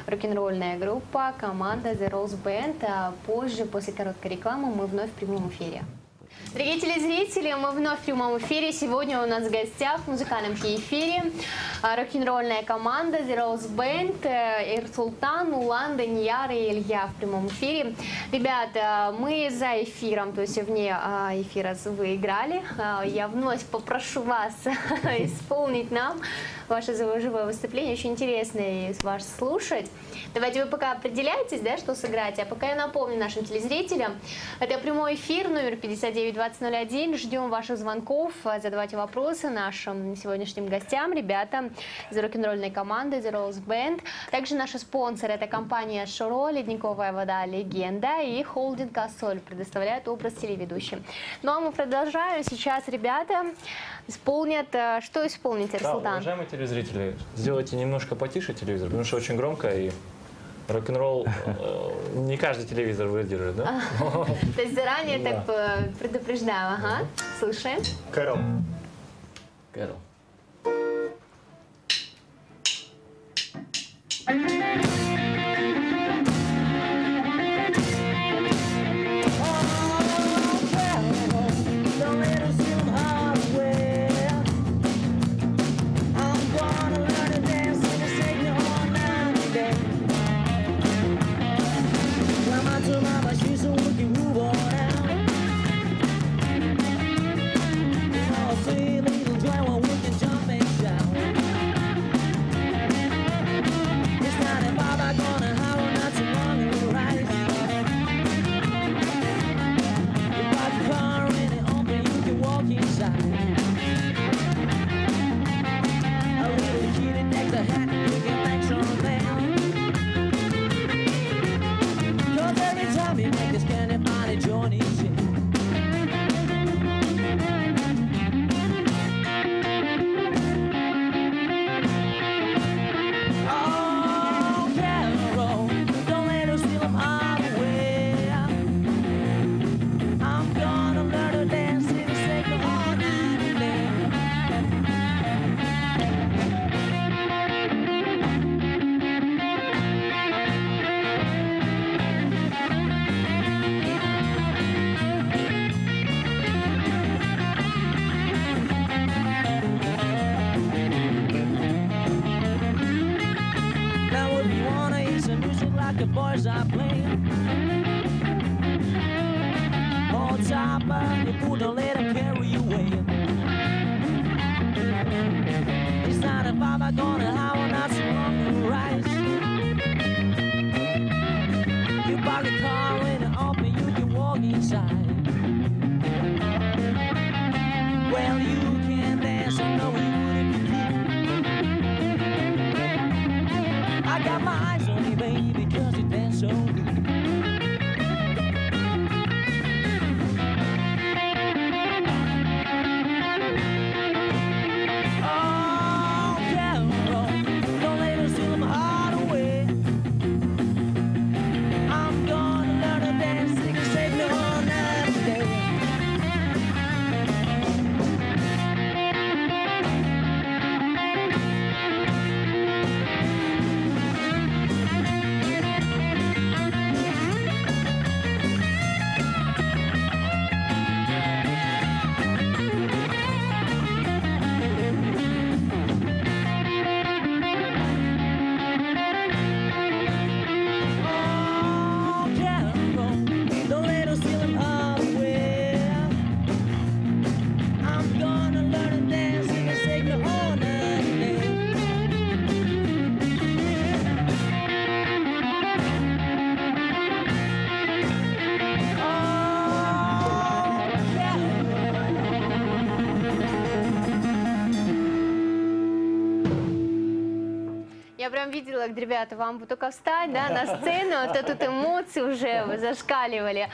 Speaker 1: рок-н-ролльная группа, команда The Rose Band. Позже, после короткой рекламы, мы вновь в прямом эфире. Дорогие телезрители, мы вновь в прямом эфире. Сегодня у нас в гостях в музыкальном эфире рок-н-ролльная команда The Rose Band, Эрсултан, Улан, Данияр и Илья в прямом эфире. Ребята, мы за эфиром, то есть вне эфира вы играли. Я вновь попрошу вас исполнить нам ваше живое выступление. Очень интересно вас слушать. Давайте вы пока определяетесь, да, что сыграть. А пока я напомню нашим телезрителям, это прямой эфир, номер 592001. Ждем ваших звонков, задавайте вопросы нашим сегодняшним гостям, ребятам из рок-н-ролльной команды The Rose Band. Также наши спонсоры — это компания Шуро, ледниковая вода «Легенда» и холдинг «Ассоль» предоставляют образ телеведущим. Ну а мы продолжаем. Сейчас ребята исполнят... Что исполните, Эрсултан?
Speaker 2: Да, уважаемые телезрители, сделайте немножко потише телевизор, потому что очень громко, и рок-н-ролл не каждый телевизор выдержит, да?
Speaker 1: То есть заранее так предупреждаю. Ага, слушаем.
Speaker 3: Кэрол.
Speaker 4: Кэрол.
Speaker 5: The boys are playing. Hold top, you couldn't let them carry you away. It's not a baba gonna howl, not so long to rise. You park the car in the open, you can walk inside. Well, you can dance, I know you wouldn't be cute. I got my eyes on you, baby, cause you dance so good. Oh, Carol, don't let her steal my heart away. I'm gonna learn to dance, sing and say no night and day.
Speaker 1: Я прям видела, как, ребята, вам бы только встать, да, на сцену, а то тут эмоции уже зашкаливали.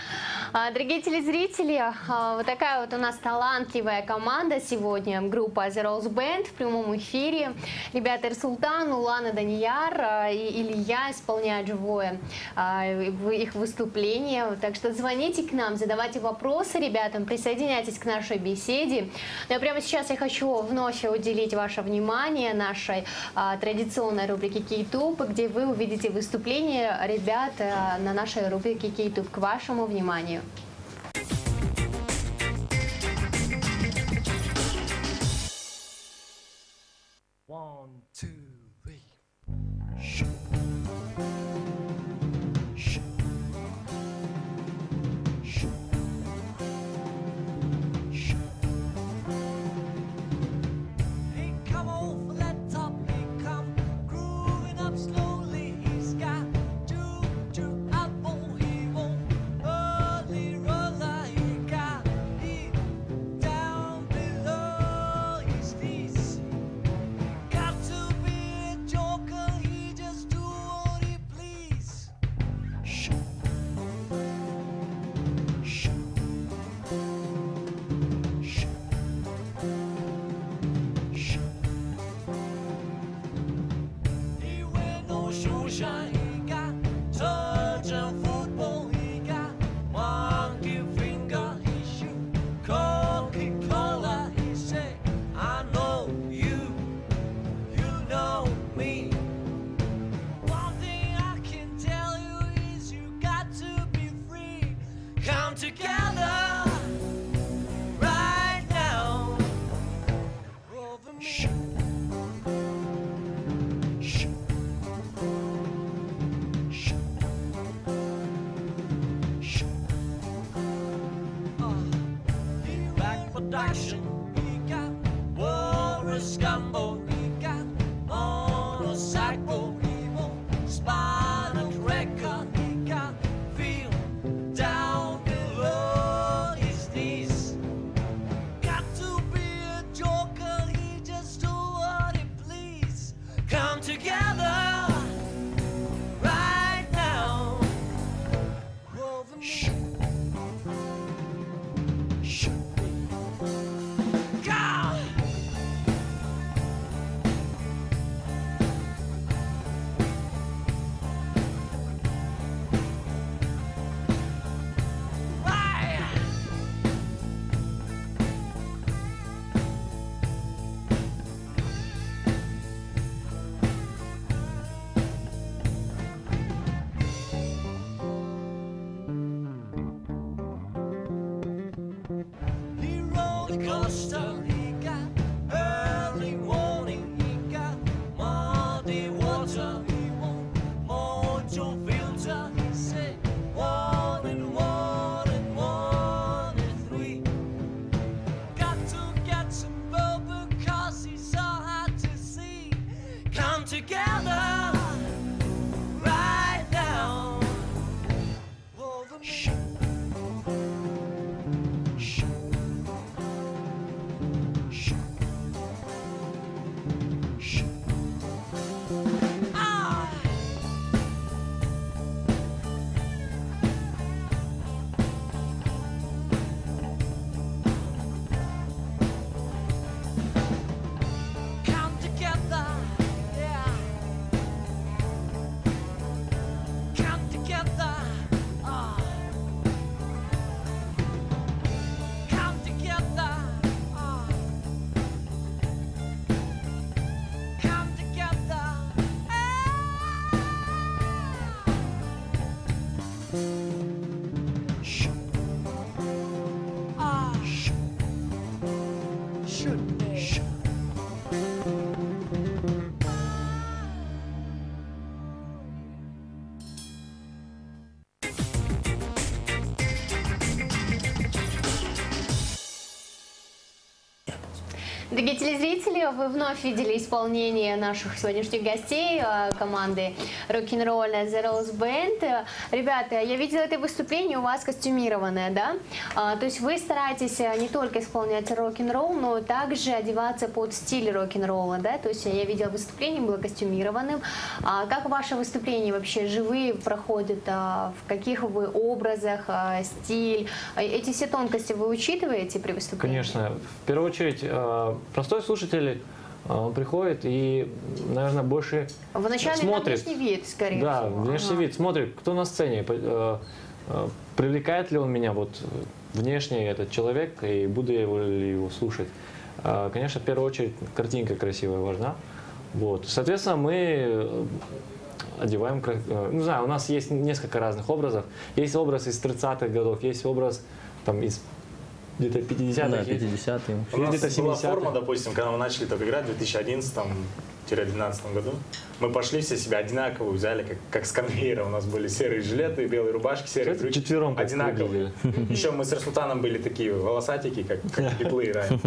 Speaker 1: Дорогие телезрители, вот такая вот у нас талантливая команда сегодня, группа The Rose Band в прямом эфире. Ребята Эрсултан, Улан и Данияр и Илья исполняют живое их выступление. Так что звоните к нам, задавайте вопросы ребятам, присоединяйтесь к нашей беседе. Но прямо сейчас я хочу вновь уделить ваше внимание нашей традиционной рубрике K-Tube, где вы увидите выступление ребят на нашей рубрике K-Tube. К вашему вниманию.
Speaker 5: One, two, three.
Speaker 1: Дорогие телезрители, вы вновь видели исполнение наших сегодняшних гостей команды рок-н-ролльная The Rose Band. Ребята, я видела это выступление у вас костюмированное, да? То есть вы стараетесь не только исполнять рок-н-ролл, но также одеваться под стиль рок-н-ролла, да? То есть я видела выступление, было костюмированным. Как ваши выступления вообще живые проходят? В каких вы образах, стиль? Эти все тонкости вы учитываете при выступлении?
Speaker 2: Конечно. В первую очередь, простой слушатель, он приходит и, наверное, больше
Speaker 1: вначале
Speaker 2: смотрит.
Speaker 1: Внешний вид, скорее
Speaker 2: да,
Speaker 1: всего.
Speaker 2: внешний вид, смотрит, кто на сцене, привлекает ли он меня, вот, внешне этот человек, и буду я ли его слушать. Конечно, в первую очередь, картинка красивая важна. Вот. Соответственно, мы одеваем, не знаю, у нас есть несколько разных образов. Есть образ из 30-х годов, есть образ там из где-то 50-х.
Speaker 4: Да, 50-е.
Speaker 3: У нас была форма, допустим, когда мы начали только играть в 2011-2012 году. Мы пошли все себя одинаковые, взяли, как с конвейера. У нас были серые жилеты, белые рубашки, серые брюки.
Speaker 2: Четвером
Speaker 3: одинаковые. Еще мы с Расултаном были такие волосатики, как битлы ранее.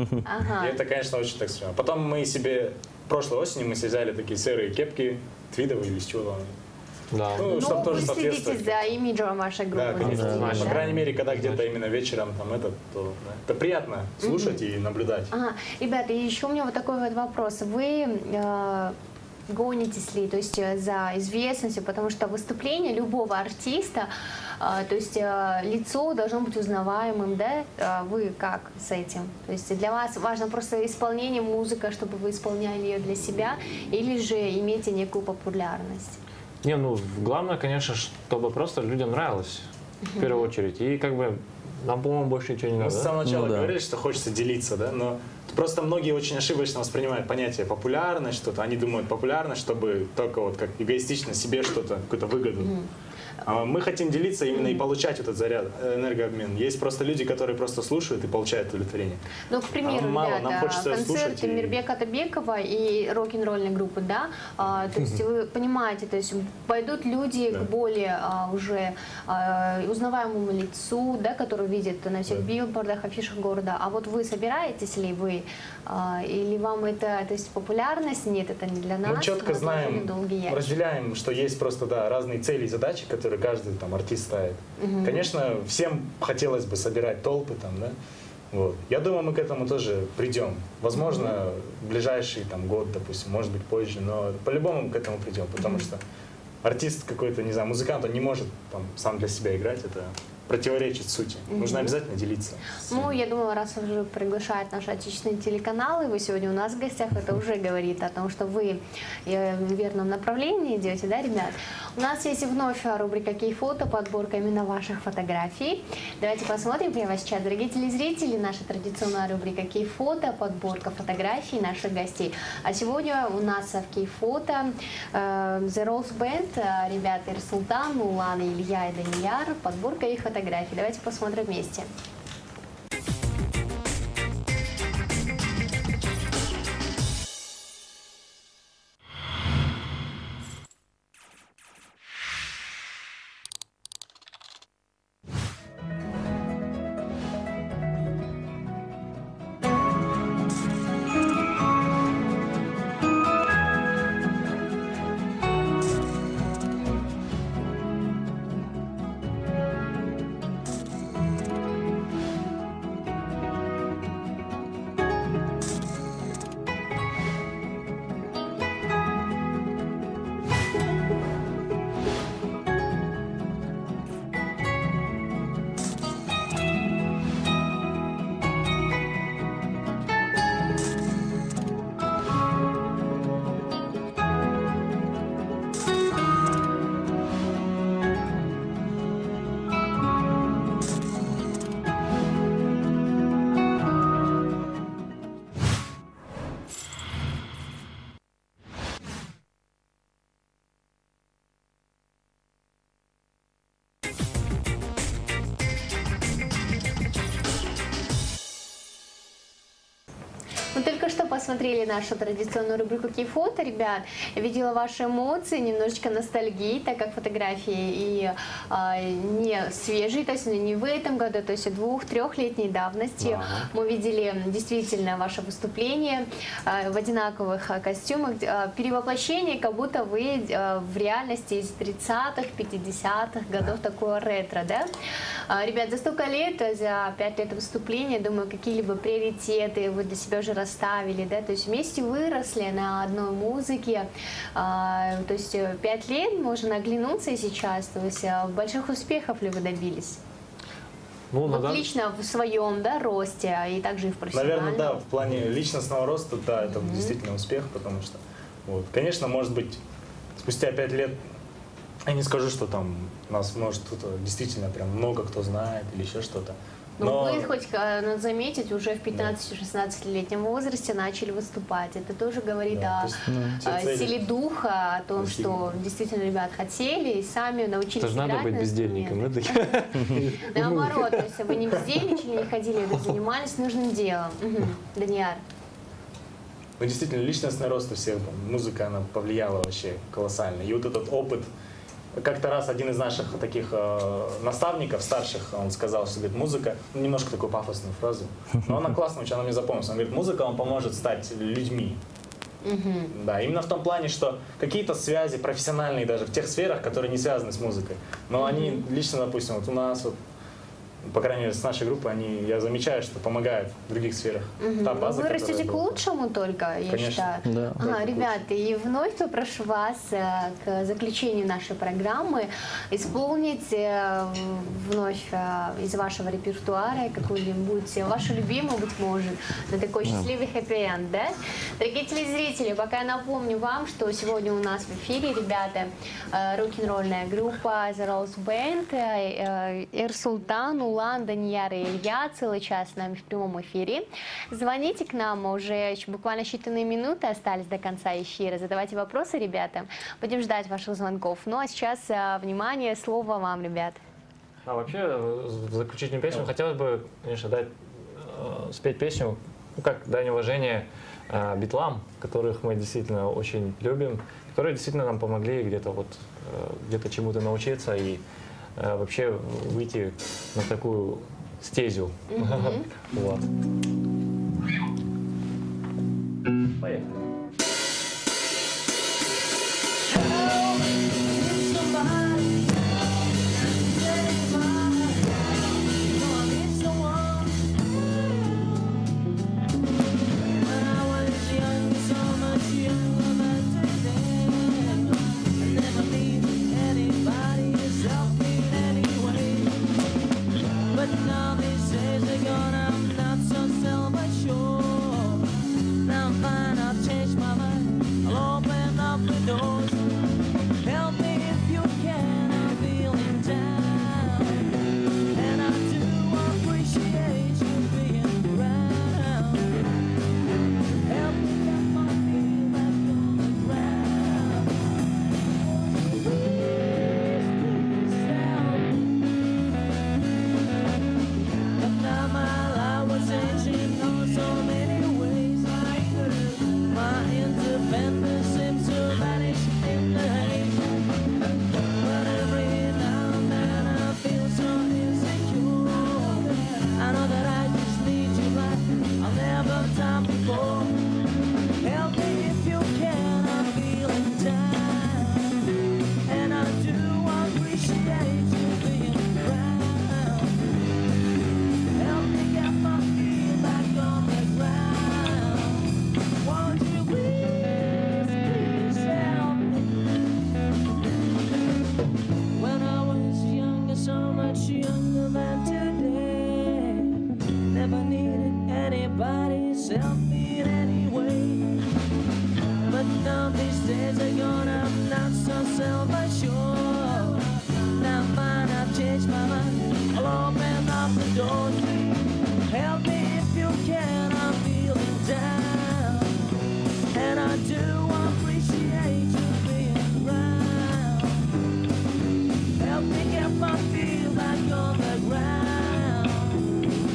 Speaker 3: И это, конечно, очень так смешно. Потом мы себе, прошлой осенью мы себе взяли такие серые кепки, твидовые или с чего.
Speaker 2: Да.
Speaker 3: Ну, чтобы тоже
Speaker 1: вы следите
Speaker 3: соответствовать.
Speaker 1: за имиджем вашей группы.
Speaker 3: Да, конечно.
Speaker 1: Да?
Speaker 3: По крайней мере, когда где-то именно вечером там это, то да, это приятно слушать и наблюдать.
Speaker 1: Ага. Ребята, и еще у меня вот такой вот вопрос. Вы гонитесь ли, то есть за известностью, потому что выступление любого артиста, то есть лицо должно быть узнаваемым, да? Вы как с этим? То есть для вас важно просто исполнение, музыка, чтобы вы исполняли ее для себя, или же имеете некую популярность?
Speaker 2: Не, ну, главное, конечно, чтобы просто людям нравилось, в первую очередь. И как бы нам, по-моему, больше ничего не надо.
Speaker 3: Мы с самого начала
Speaker 4: Ну, да.
Speaker 3: говорили, что хочется делиться, да, но просто многие очень ошибочно воспринимают понятие популярность, что-то. Они думают популярность, чтобы только вот как эгоистично себе что-то, какую-то выгоду. А мы хотим делиться именно и получать этот заряд, энергообмен. Есть просто люди, которые просто слушают и получают удовлетворение.
Speaker 1: Ну, к примеру,
Speaker 3: Мало, нам
Speaker 1: ребята,
Speaker 3: хочется
Speaker 1: концерт
Speaker 3: слушать и-
Speaker 1: Мирбека Атабекова и рок-н-ролльной группы, да, то есть вы понимаете, то есть пойдут люди
Speaker 3: Да.
Speaker 1: к более уже узнаваемому лицу, да, который видит на всех билбордах, афишах города, а вот вы собираетесь ли вы, или вам это, то есть популярность, нет, это не для нас,
Speaker 3: Мы четко
Speaker 1: мы
Speaker 3: знаем,
Speaker 1: долгий ящик.
Speaker 3: разделяем, что есть просто да, разные цели и задачи, которые каждый там артист ставит. Конечно, всем хотелось бы собирать толпы там, да. Вот. Я думаю, мы к этому тоже придем. Возможно, в ближайший там год, допустим, может быть позже, но по-любому мы к этому придем, потому что артист какой-то, не знаю, музыкант, он не может там сам для себя играть, это противоречит сути. Нужно обязательно делиться.
Speaker 1: Ну, я думаю, раз уже приглашают наши отечественные телеканалы, вы сегодня у нас в гостях, это уже говорит о том, что вы в верном направлении идете, да, ребят? У нас есть вновь рубрика «Кей-фото», подборка именно ваших фотографий. Давайте посмотрим прямо сейчас, дорогие телезрители, наша традиционная рубрика «Кей-фото», подборка фотографий наших гостей. А сегодня у нас в «Кей-фото» The Rose Band, ребята Ирсултан, Улан, Илья и Данияр, подборка их фотографий. Давайте посмотрим вместе. Мы только что посмотрели нашу традиционную рубрику «Кей-фото», ребят. Я видела ваши эмоции, немножечко ностальгии, так как фотографии и не свежие, то есть не в этом году, то есть 2-3-летней давности. Мы видели действительно ваше выступление в одинаковых костюмах, перевоплощение, как будто вы в реальности из 30-х, 50-х годов, такое ретро, да? Ребят, за столько лет, за 5 лет выступления, думаю, какие-либо приоритеты вы для себя уже расставили, да, то есть вместе выросли на одной музыке, то есть 5 лет можно оглянуться и сейчас, то есть больших успехов ли вы добились?
Speaker 2: Ну,
Speaker 1: Вот лично в своем, да, росте и также и в профессиональном.
Speaker 3: Наверное, да, в плане личностного роста, да, это действительно успех, потому что, вот, конечно, может быть, спустя 5 лет, я не скажу, что там нас, может, кто-то действительно прям много кто знает или еще что-то.
Speaker 1: Но вы, хоть надо заметить, уже в 15-16-летнем возрасте начали выступать. Это тоже говорит о силе духа, о том, что действительно ребят хотели и сами научились играть.
Speaker 2: Это же надо быть бездельником.
Speaker 1: Наоборот, то есть вы не бездельничали, не ходили, вы занимались нужным делом. Данияр.
Speaker 3: Ну, действительно, личностный рост у всех, музыка, она повлияла вообще колоссально. И вот этот опыт, как-то раз один из наших таких наставников, старших, он сказал, что, говорит, музыка, немножко такую пафосную фразу, но она классная, очень она мне запомнилась. Он говорит, музыка вам поможет стать людьми. Да, именно в том плане, что какие-то связи профессиональные даже в тех сферах, которые не связаны с музыкой, но они лично, допустим, вот у нас вот, по крайней мере, с нашей группой, я замечаю, что помогают в других сферах. Та база,
Speaker 1: вы растете к лучшему только, я считаю.
Speaker 4: Да.
Speaker 1: Ребята, и вновь попрошу вас к заключению нашей программы исполнить вновь из вашего репертуара какую-нибудь, вашу любимую, быть может, на такой счастливый хэппи-энд, да? Дорогие телезрители, пока я напомню вам, что сегодня у нас в эфире, ребята, рок-н-ролльная группа The Rose Band, Эрсултан, Улан, Данияр и Илья целый час с нами в прямом эфире. Звоните к нам, уже буквально считанные минуты остались до конца эфира. Задавайте вопросы, ребята. Будем ждать ваших звонков. Ну а сейчас, внимание, слово вам, ребят.
Speaker 2: А вообще, в заключительную песню хотелось бы, конечно, спеть песню, ну, как дань уважения Битлам, которых мы действительно очень любим, которые действительно нам помогли где-то чему-то научиться и вообще выйти на такую стезю. Вот. Поехали.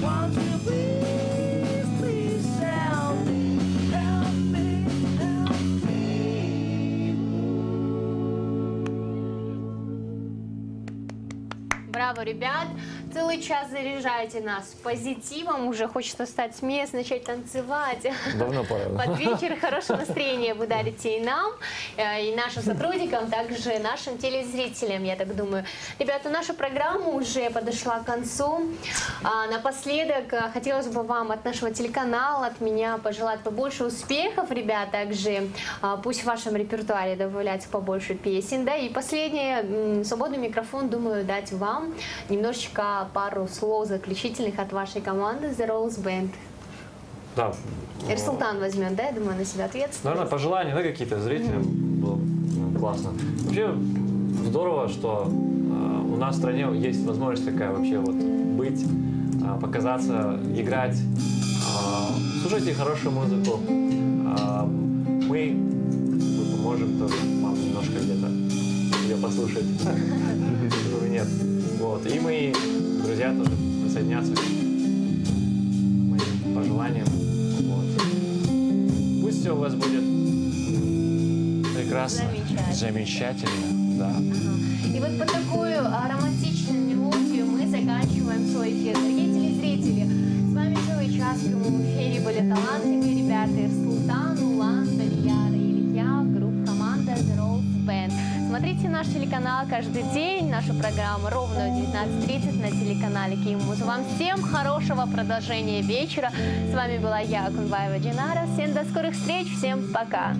Speaker 5: Won't you please, please tell me
Speaker 1: Браво, ребят! Целый час заряжаете нас позитивом, уже хочется встать с места, начать танцевать.
Speaker 2: Давно пора.
Speaker 1: Под вечер хорошее настроение вы дарите и нам, и нашим сотрудникам, также нашим телезрителям, я так думаю. Ребята, наша программа уже подошла к концу. Напоследок хотелось бы вам от нашего телеканала, от меня пожелать побольше успехов, ребят, также пусть в вашем репертуаре добавляется побольше песен, да, и последнее, свободный микрофон, думаю, дать вам немножечко пару слов заключительных от вашей команды The Rose Band.
Speaker 2: Да.
Speaker 1: Эрсултан возьмет, да, я думаю, на себя ответственность.
Speaker 2: Наверное, пожелания, да, какие-то зрителям. Было классно. Вообще здорово, что у нас в стране есть возможность такая вообще вот быть, показаться, играть. Слушайте хорошую музыку. Мы поможем тоже вам немножко где-то ее послушать. Нет. Вот. И мои друзья тоже присоединятся к моим пожеланиям. Вот. Пусть все у вас будет прекрасно, замечательно. Да.
Speaker 1: И вот по такую романтичную мелодию мы заканчиваем свой эфир. Дорогие телезрители, с вами целый час в прямом эфире были талантливые ребята Эрсултан, Улан, Данияр и Илья, группа команда The Rose Band. Смотрите наш телеканал каждый день, нашу программу ровно в 19:30 на телеканале Кииммуз. Вам всем хорошего продолжения вечера. С вами была я, Акунбаева Динара. Всем до скорых встреч, всем пока.